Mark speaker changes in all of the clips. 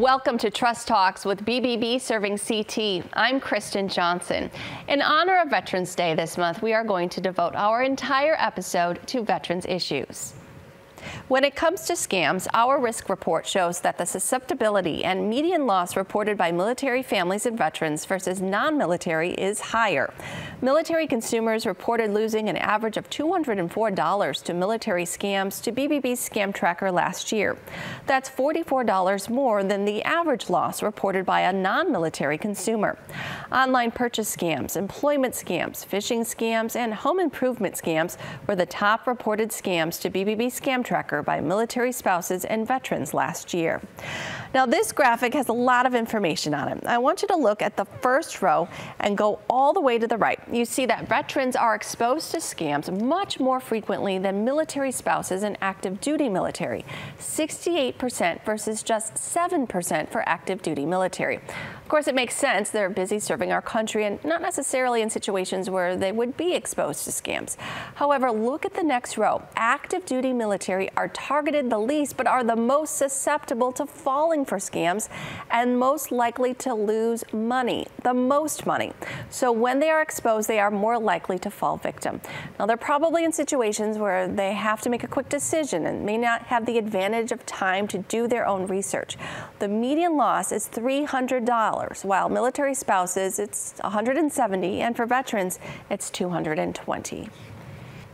Speaker 1: Welcome to Trust Talks with BBB serving CT. I'm Kristen Johnson. In honor of Veterans Day this month, we are going to devote our entire episode to veterans issues. When it comes to scams, our risk report shows that the susceptibility and median loss reported by military families and veterans versus non-military is higher. Military consumers reported losing an average of $204 to military scams to BBB's scam tracker last year. That's $44 more than the average loss reported by a non-military consumer. Online purchase scams, employment scams, phishing scams, and home improvement scams were the top reported scams to BBB scam tracker by military spouses and veterans last year. Now, this graphic has a lot of information on it. I want you to look at the first row and go all the way to the right. You see that veterans are exposed to scams much more frequently than military spouses and active duty military, 68% versus just 7% for active duty military. Of course, it makes sense. They're busy serving our country and not necessarily in situations where they would be exposed to scams. However, look at the next row. Active duty military are targeted the least, but are the most susceptible to falling for scams and most likely to lose money, the most money. So when they are exposed, they are more likely to fall victim. Now, they're probably in situations where they have to make a quick decision and may not have the advantage of time to do their own research. The median loss is $300, while military spouses, it's $170, and for veterans, it's $220.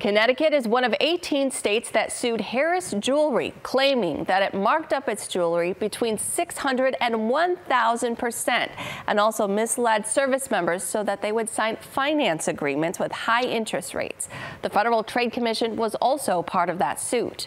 Speaker 1: Connecticut is one of 18 states that sued Harris Jewelry, claiming that it marked up its jewelry between 600 and 1,000% and also misled service members so that they would sign finance agreements with high interest rates. The Federal Trade Commission was also part of that suit.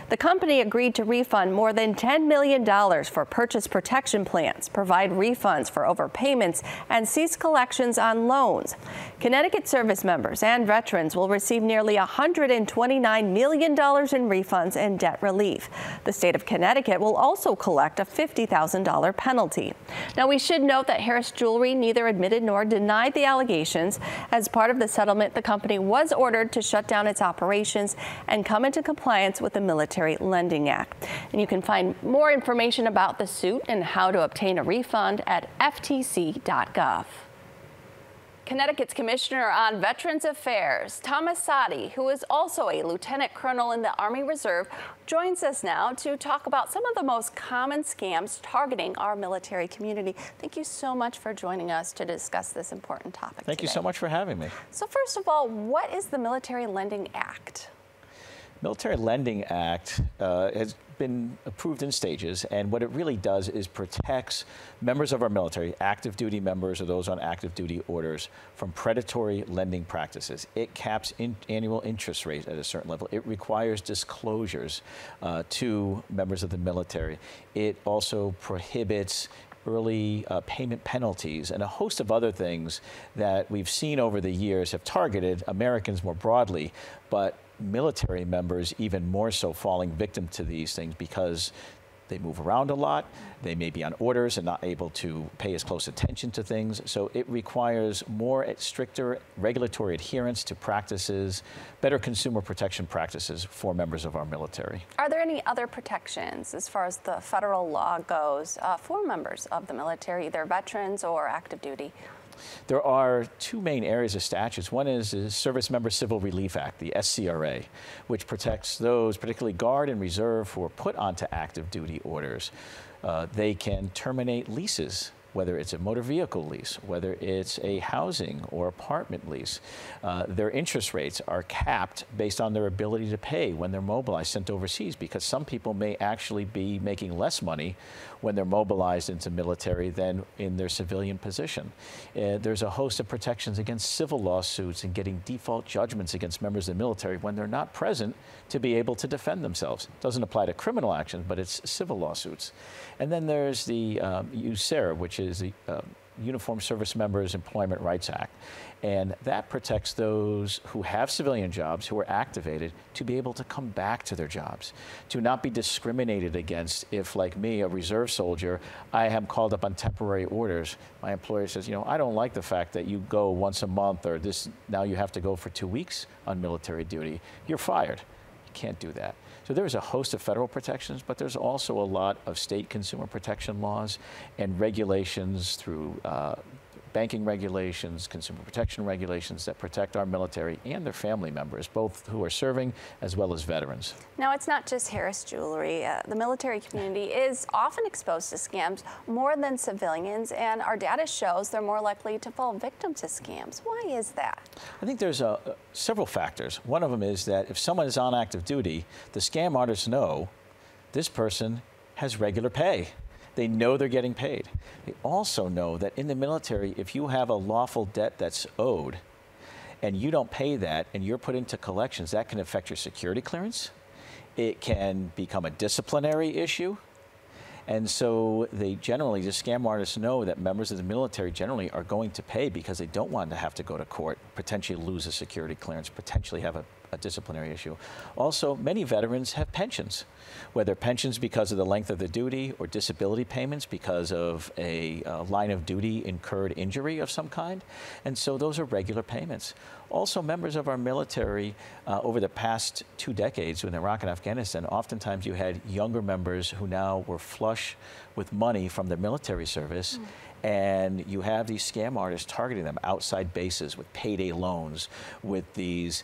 Speaker 1: The company agreed to refund more than $10 million for purchase protection plans, provide refunds for overpayments, and cease collections on loans. Connecticut service members and veterans will receive nearly $129 million in refunds and debt relief. The state of Connecticut will also collect a $50,000 penalty. Now, we should note that Harris Jewelry neither admitted nor denied the allegations. As part of the settlement, the company was ordered to shut down its operations and come into compliance with the Military Lending Act. And you can find more information about the suit and how to obtain a refund at ftc.gov. Connecticut's Commissioner on Veterans Affairs, Thomas Saadi, who is also a lieutenant colonel in the Army Reserve, joins us now to talk about some of the most common scams targeting our military community. Thank you so much for joining us to discuss this important topic.
Speaker 2: Thank you so much for having me.
Speaker 1: So first of all, what is the Military Lending Act?
Speaker 2: Military Lending Act has been approved in stages, and what it really does is protects members of our military, active duty members or those on active duty orders, from predatory lending practices. It caps annual interest rates at a certain level. It requires disclosures to members of the military. It also prohibits early payment penalties and a host of other things that we've seen over the years have targeted Americans more broadly, but military members even more so falling victim to these things because they move around a lot. They may be on orders and not able to pay as close attention to things. So it requires more stricter regulatory adherence to practices, better consumer protection practices for members of our military.
Speaker 1: Are there any other protections as far as the federal law goes for members of the military, either veterans or active duty?
Speaker 2: There are two main areas of statutes. One is the Service Member Civil Relief Act, the SCRA, which protects those, particularly Guard and Reserve, who are put onto active duty orders. They can terminate leases, whether it's a motor vehicle lease, whether it's a housing or apartment lease. Their interest rates are capped based on their ability to pay when they're mobilized, sent overseas, because some people may actually be making less money when they're mobilized into military than in their civilian position. There's a host of protections against civil lawsuits and getting default judgments against members of the military when they're not present to be able to defend themselves. It doesn't apply to criminal actions, but it's civil lawsuits. And then there's the E004, which is the Uniform Service Members Employment Rights Act. And that protects those who have civilian jobs, who are activated, to be able to come back to their jobs, to not be discriminated against if, like me, a reserve soldier, I am called up on temporary orders. My employer says, you know, I don't like the fact that you go once a month or this, now you have to go for 2 weeks on military duty. You're fired. You can't do that. So there's a host of federal protections, but there's also a lot of state consumer protection laws and regulations through banking regulations, consumer protection regulations that protect our military and their family members, both who are serving as well as veterans.
Speaker 1: Now, it's not just Harris Jewelry. The military community is often exposed to scams more than civilians, and our data shows they're more likely to fall victim to scams. Why is that?
Speaker 2: I think there's several factors. One of them is that if someone is on active duty, the scam artists know this person has regular pay. They know they're getting paid. They also know that in the military, if you have a lawful debt that's owed and you don't pay that and you're put into collections, that can affect your security clearance. It can become a disciplinary issue. And so they generally, the scam artists know that members of the military generally are going to pay because they don't want to have to go to court, potentially lose a security clearance, potentially have a disciplinary issue. Also, many veterans have pensions, whether pensions because of the length of the duty or disability payments because of a line of duty incurred injury of some kind. And so those are regular payments. Also, members of our military over the past 2 decades in Iraq and Afghanistan, oftentimes you had younger members who now were flush with money from their military service. And you have these scam artists targeting them outside bases with payday loans, with these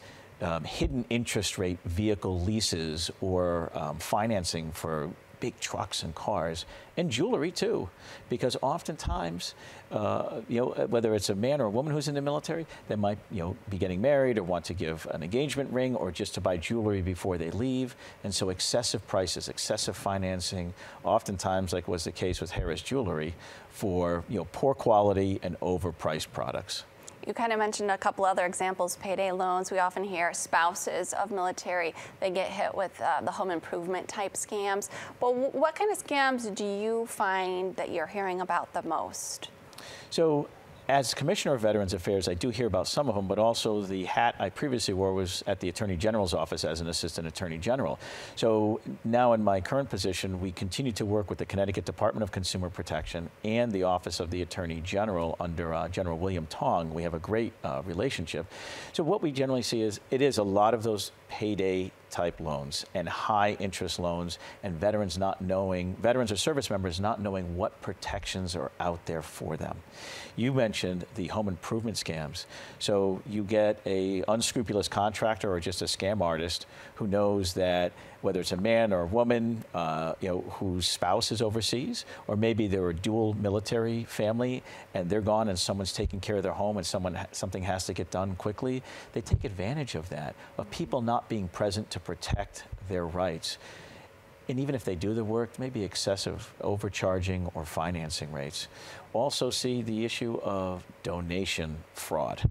Speaker 2: hidden interest rate vehicle leases or financing for big trucks and cars, and jewelry too, because oftentimes, whether it's a man or a woman who's in the military, they might, be getting married or want to give an engagement ring or just to buy jewelry before they leave, and so excessive prices, excessive financing, oftentimes, like was the case with Harris Jewelry, for poor quality and overpriced products.
Speaker 1: You kind of mentioned a couple other examples, payday loans. We often hear spouses of military, they get hit with the home improvement type scams. But what kind of scams do you find that you're hearing about the most?
Speaker 2: So, as Commissioner of Veterans Affairs, I do hear about some of them, but also the hat I previously wore was at the Attorney General's office as an Assistant Attorney General. So now in my current position, we continue to work with the Connecticut Department of Consumer Protection and the Office of the Attorney General under General William Tong. We have a great relationship. So what we generally see is it is a lot of those payday type loans and high interest loans, and veterans or service members not knowing what protections are out there for them. You mentioned the home improvement scams. So you get a unscrupulous contractor or just a scam artist who knows that whether it's a man or a woman, whose spouse is overseas, or maybe they're a dual military family and they're gone and someone's taking care of their home and something has to get done quickly, they take advantage of that, of people not being present to protect their rights. And even if they do the work, maybe excessive overcharging or financing rates. Also see the issue of donation fraud.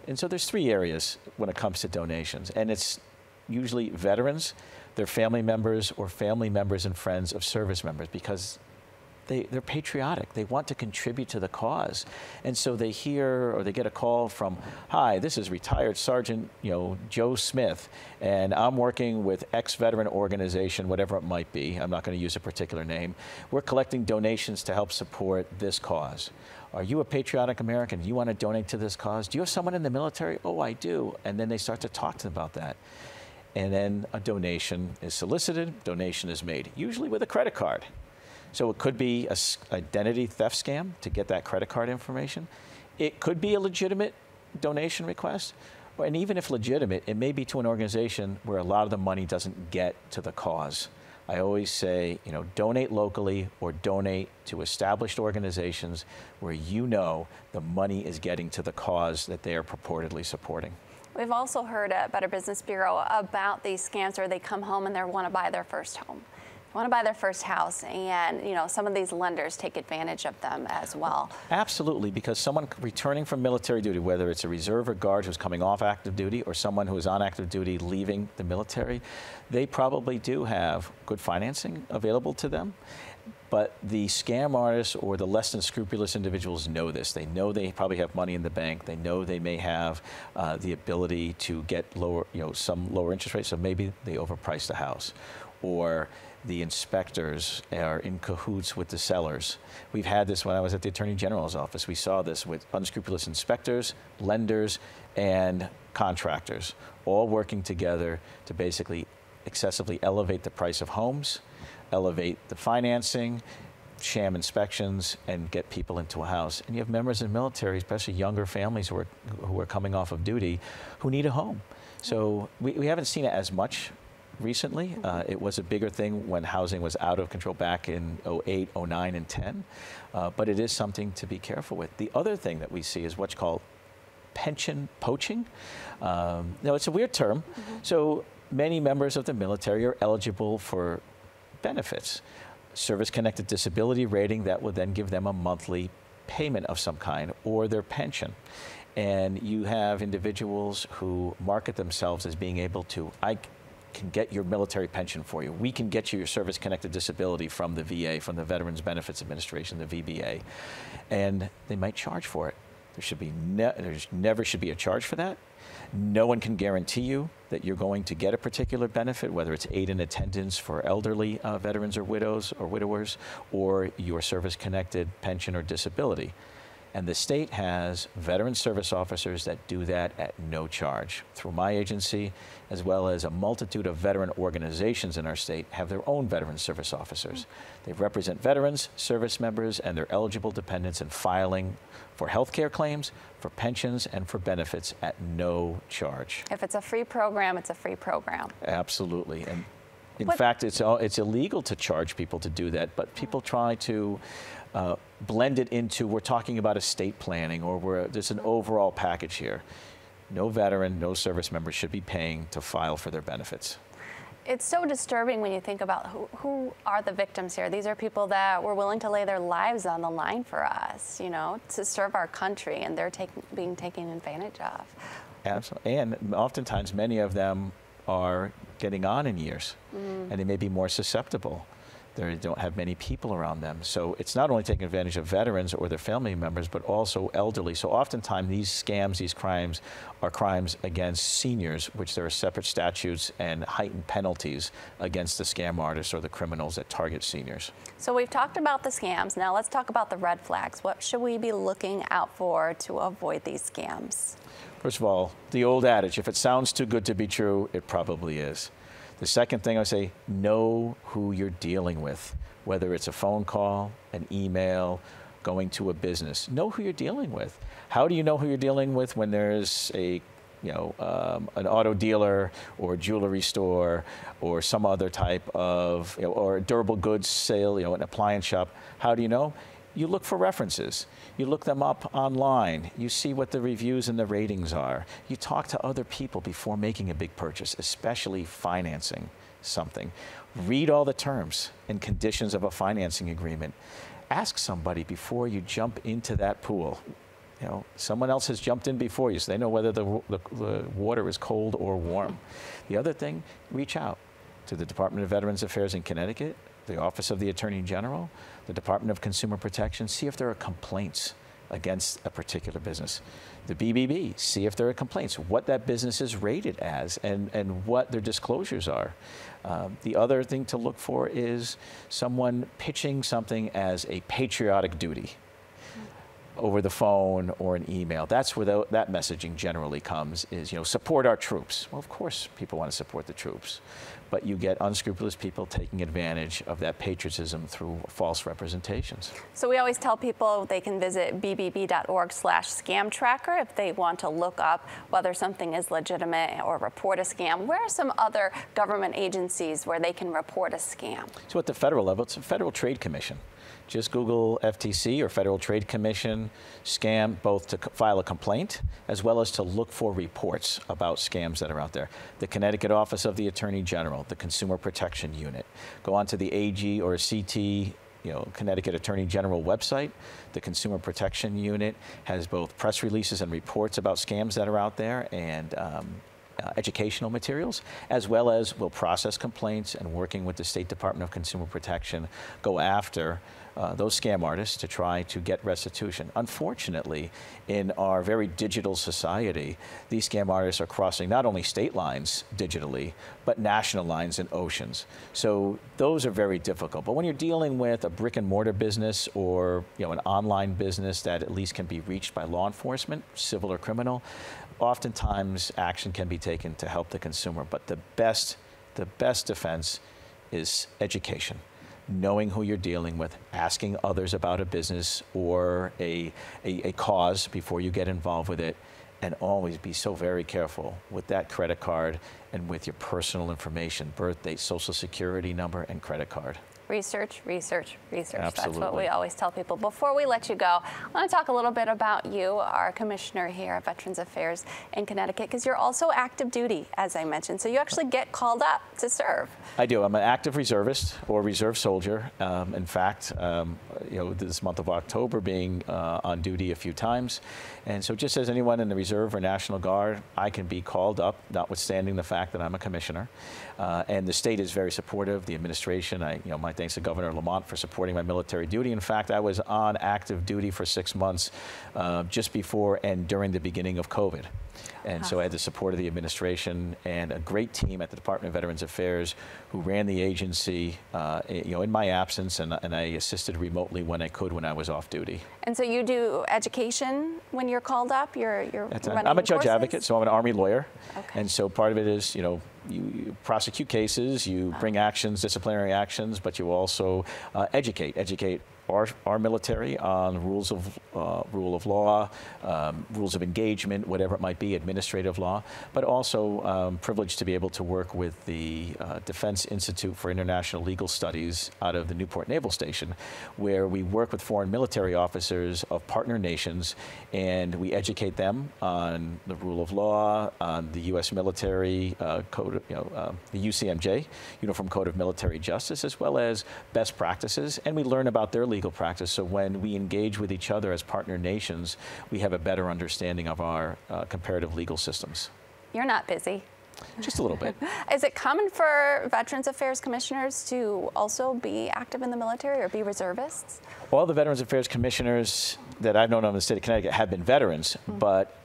Speaker 2: And so there's 3 areas when it comes to donations, and it's usually veterans, their family members, or family members and friends of service members, because they're patriotic. They want to contribute to the cause. And so they hear or they get a call from, hi, this is retired Sergeant Joe Smith, and I'm working with ex-veteran organization, whatever it might be. I'm not going to use a particular name. We're collecting donations to help support this cause. Are you a patriotic American? Do you want to donate to this cause? Do you have someone in the military? Oh, I do. And then they start to talk to them about that. And then a donation is solicited, donation is made, usually with a credit card. So it could be an identity theft scam to get that credit card information. It could be a legitimate donation request. And even if legitimate, it may be to an organization where a lot of the money doesn't get to the cause. I always say, donate locally or donate to established organizations where the money is getting to the cause that they are purportedly supporting.
Speaker 1: We've also heard at Better Business Bureau about these scams where they come home and they want to buy their first home. Want to buy their first house, and some of these lenders take advantage of them as well. Absolutely,
Speaker 2: because someone returning from military duty, whether it's a reserve or guard who's coming off active duty or someone who is on active duty leaving the military, they probably do have good financing available to them. But the scam artists or the less than scrupulous individuals know this. They know they probably have money in the bank. They know they may have the ability to get some lower interest rates, so maybe they overprice the house. Or the inspectors are in cahoots with the sellers. We've had this when I was at the Attorney General's office. We saw this with unscrupulous inspectors, lenders, and contractors, all working together to basically excessively elevate the price of homes, elevate the financing, sham inspections, and get people into a house. And you have members of the military, especially younger families who are coming off of duty, who need a home. So we haven't seen it as much recently. It was a bigger thing when housing was out of control back in 08, 09, and 10. But it is something to be careful with. The other thing that we see is what's called pension poaching. Now, it's a weird term. So many members of the military are eligible for benefits. Service-connected disability rating that will then give them a monthly payment of some kind, or their pension. And you have individuals who market themselves as being able to, I can get your military pension for you. We can get you your service-connected disability from the VA, from the Veterans Benefits Administration, the VBA. And they might charge for it. There should be there's never should be a charge for that. No one can guarantee you that you're going to get a particular benefit, whether it's aid in attendance for elderly veterans or widows or widowers, or your service-connected pension or disability. And the state has veteran service officers that do that at no charge. Through my agency, as well as a multitude of veteran organizations in our state, have their own veteran service officers. They represent veterans, service members, and their eligible dependents in filing for health care claims, for pensions, and for benefits at no charge.
Speaker 1: If it's a free program, it's a free program.
Speaker 2: Absolutely. And in fact, it's illegal to charge people to do that, but people try to blend it into, we're talking about estate planning, or there's an overall package here. No veteran, no service member should be paying to file for their benefits.
Speaker 1: It's so disturbing when you think about who are the victims here. These are people that were willing to lay their lives on the line for us, you know, to serve our country, and they're being taken advantage of.
Speaker 2: Absolutely. And oftentimes many of them are getting on in years, and they may be more susceptible. They don't have many people around them. So it's not only taking advantage of veterans or their family members, but also elderly. So oftentimes these scams, these crimes, are crimes against seniors, which there are separate statutes and heightened penalties against the scam artists or the criminals that target seniors.
Speaker 1: So we've talked about the scams. Now let's talk about the red flags. What should we be looking out for to avoid these scams?
Speaker 2: First of all, the old adage, if it sounds too good to be true, it probably is. The second thing I would say, know who you're dealing with, whether it's a phone call, an email, going to a business. Know who you're dealing with. How do you know who you're dealing with when there's an auto dealer or a jewelry store or some other type of, or a durable goods sale, an appliance shop? How do you know? You look for references. You look them up online. You see what the reviews and the ratings are. You talk to other people before making a big purchase, especially financing something. Read all the terms and conditions of a financing agreement. Ask somebody before you jump into that pool. Someone else has jumped in before you, so they know whether the water is cold or warm. The other thing, reach out to the Department of Veterans Affairs in Connecticut, the Office of the Attorney General, the Department of Consumer Protection, see if there are complaints against a particular business. The BBB, see if there are complaints, what that business is rated as, and what their disclosures are. The other thing to look for is someone pitching something as a patriotic duty over the phone or an email. That's where that messaging generally comes, is, support our troops. Well, of course people want to support the troops, but you get unscrupulous people taking advantage of that patriotism through false representations. So
Speaker 1: we always tell people they can visit bbb.org/scam tracker if they want to look up whether something is legitimate or report a scam. Where are some other government agencies where they can report a scam?
Speaker 2: So at the federal level, it's a Federal Trade Commission. Just Google FTC or Federal Trade Commission scam, both to file a complaint as well as to look for reports about scams that are out there. The Connecticut Office of the Attorney General, the Consumer Protection Unit. Go onto the AG or CT, Connecticut Attorney General website. The Consumer Protection Unit has both press releases and reports about scams that are out there, and educational materials, as well as will process complaints, and working with the State Department of Consumer Protection, go after those scam artists to try to get restitution. Unfortunately, in our very digital society, these scam artists are crossing not only state lines digitally, but national lines and oceans. So those are very difficult. But when you're dealing with a brick and mortar business or an online business that at least can be reached by law enforcement, civil or criminal, oftentimes action can be taken to help the consumer. But the best defense is education. Knowing who you're dealing with, asking others about a business or a cause before you get involved with it, and always be so very careful with that credit card and with your personal information, birth date, social security number, and credit card.
Speaker 1: Research, research, research.
Speaker 2: Absolutely.
Speaker 1: That's what we always tell people. Before we let you go, I want to talk a little bit about you, our commissioner here at Veterans Affairs in Connecticut, because you're also active duty, as I mentioned. So you actually get called up to serve.
Speaker 2: I do. I'm an active reservist or reserve soldier. In fact, this month of October being on duty a few times. And so just as anyone in the Reserve or National Guard, I can be called up, notwithstanding the fact that I'm a commissioner. And the state is very supportive. The administration, my thanks to Governor Lamont for supporting my military duty. In fact, I was on active duty for 6 months just before and during the beginning of COVID. And so I had the support of the administration and a great team at the Department of Veterans Affairs who ran the agency, in my absence, and I assisted remotely when I could when I was off duty. And
Speaker 1: so you do education when you're called up? You're running
Speaker 2: I'm a judge
Speaker 1: courses?
Speaker 2: advocate, so I'm an Army lawyer.
Speaker 1: Okay.
Speaker 2: And so part of it is, you prosecute cases, you bring actions, disciplinary actions, but you also educate our military on rule of law, rules of engagement, whatever it might be, administrative law, but also privileged to be able to work with the Defense Institute for International Legal Studies out of the Newport Naval Station, where we work with foreign military officers of partner nations, and we educate them on the rule of law, on the U.S. military code, the UCMJ, Uniform Code of Military Justice, as well as best practices, and we learn about their legal practice. So when we engage with each other as partner nations, we have a better understanding of our comparative legal systems.
Speaker 1: You're not busy.
Speaker 2: Just a little bit.
Speaker 1: Is it common for Veterans Affairs commissioners to also be active in the military or be reservists?
Speaker 2: All the Veterans Affairs commissioners that I've known in the state of Connecticut have been veterans, but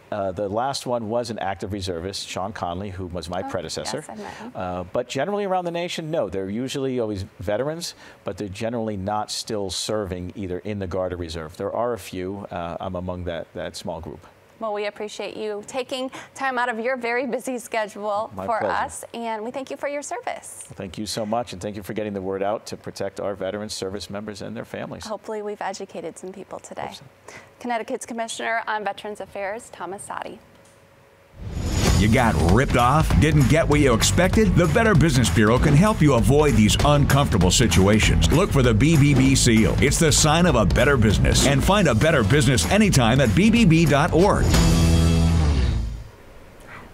Speaker 2: the last one was an active reservist, Sean Conley, who was my predecessor.
Speaker 1: Yes, I met him.
Speaker 2: But generally around the nation, no, they're usually always veterans, but they're generally not still serving either in the Guard or Reserve. There are a few. I'm among that small group.
Speaker 1: Well, we appreciate you taking time out of your very busy schedule for us, and we thank you for your service.
Speaker 2: Well, thank you so much, and thank you for getting the word out to protect our veterans, service members, and their families.
Speaker 1: Hopefully we've educated some people today.
Speaker 2: Hope so.
Speaker 1: Connecticut's Commissioner on Veterans Affairs, Thomas Saadi.
Speaker 3: You got ripped off? Didn't get what you expected? The Better Business Bureau can help you avoid these uncomfortable situations. Look for the BBB seal. It's the sign of a better business. And find a better business anytime at bbb.org.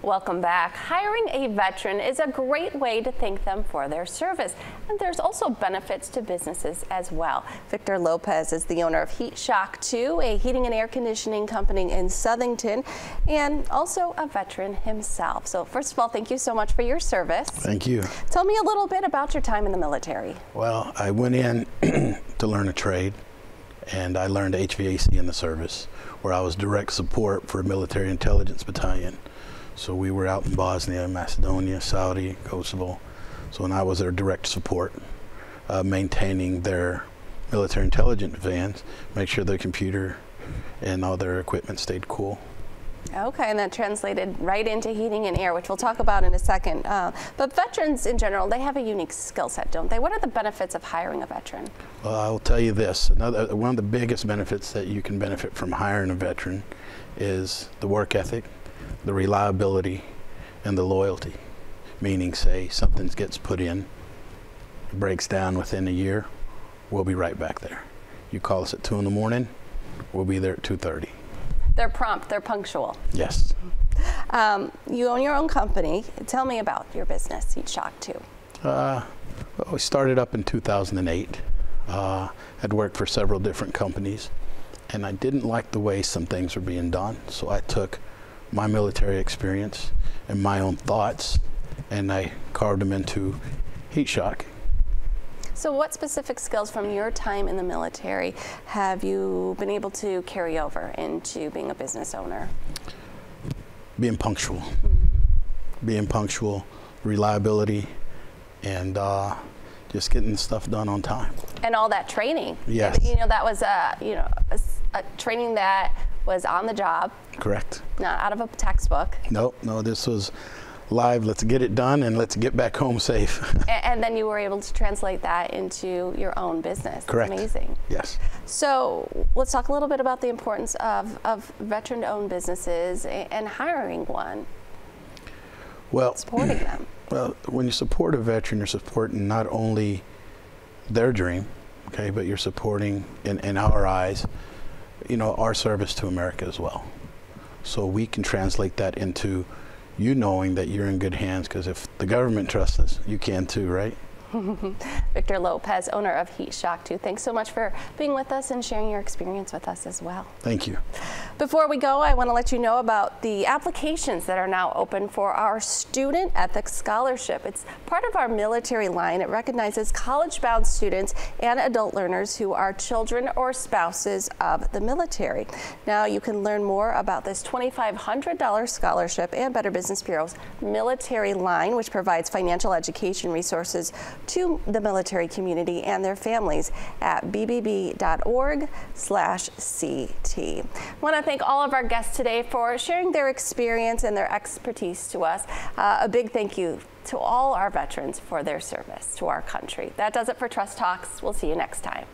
Speaker 1: Welcome back. Hiring a veteran is a great way to thank them for their service. And there's also benefits to businesses as well. Victor Lopez is the owner of Heat Shock 2, a heating and air conditioning company in Southington, and also a veteran himself. So first of all, thank you so much for your service.
Speaker 4: Thank you.
Speaker 1: Tell me a little bit about your time in the military.
Speaker 4: Well, I went in to learn a trade, and I learned HVAC in the service, where I was direct support for a military intelligence battalion. So we were out in Bosnia, Macedonia, Saudi, Kosovo. So when I was their direct support, maintaining their military intelligence vans, make sure their computer and all their equipment stayed cool.
Speaker 1: Okay, and that translated right into heating and air, which we'll talk about in a second. But veterans in general, they have a unique skill set, don't they? What are the benefits of hiring a veteran?
Speaker 4: Well, I'll tell you this. One of the biggest benefits that you can benefit from hiring a veteran is the work ethic, the reliability, and the loyalty. Meaning, say something gets put in, breaks down within a year, we'll be right back there. You call us at 2 in the morning, we'll be there at 2:30.
Speaker 1: They're prompt, they're punctual.
Speaker 4: Yes.
Speaker 1: You own your own company. Tell me about your business, Heat Shock 2.
Speaker 4: Well, we started up in 2008. I'd worked for several different companies, and I didn't like the way some things were being done, so I took my military experience and my own thoughts, and I carved them into Heat Shock.
Speaker 1: So what specific skills from your time in the military have you been able to carry over into being a business owner?
Speaker 4: Being punctual. Being punctual, reliability, and just getting stuff done on time.
Speaker 1: And all that training.
Speaker 4: Yes.
Speaker 1: You know, that was a training that was on the job.
Speaker 4: Correct.
Speaker 1: Not out of a textbook.
Speaker 4: No, this was live. Let's get it done and let's get back home safe.
Speaker 1: And then you were able to translate that into your own business.
Speaker 4: Correct.
Speaker 1: That's amazing.
Speaker 4: Yes.
Speaker 1: So let's talk a little bit about the importance of veteran-owned businesses and hiring one.
Speaker 4: Well,
Speaker 1: supporting them.
Speaker 4: Well, when you support a veteran, you're supporting not only their dream, okay, but you're supporting, in our eyes, you know, our service to America as well. So we can translate that into you knowing that you're in good hands, because if the government trusts us, you can too, right?
Speaker 1: Victor Lopez, owner of Heat Shock 2. Thanks so much for being with us and sharing your experience with us as well.
Speaker 4: Thank you.
Speaker 1: Before we go, I want to let you know about the applications that are now open for our Student Ethics Scholarship. It's part of our military line. It recognizes college-bound students and adult learners who are children or spouses of the military. Now, you can learn more about this $2,500 scholarship and Better Business Bureau's military line, which provides financial education resources to the military community and their families at bbb.org/CT. I want to thank all of our guests today for sharing their experience and their expertise to us. A big thank you to all our veterans for their service to our country. That does it for Trust Talks. We'll see you next time.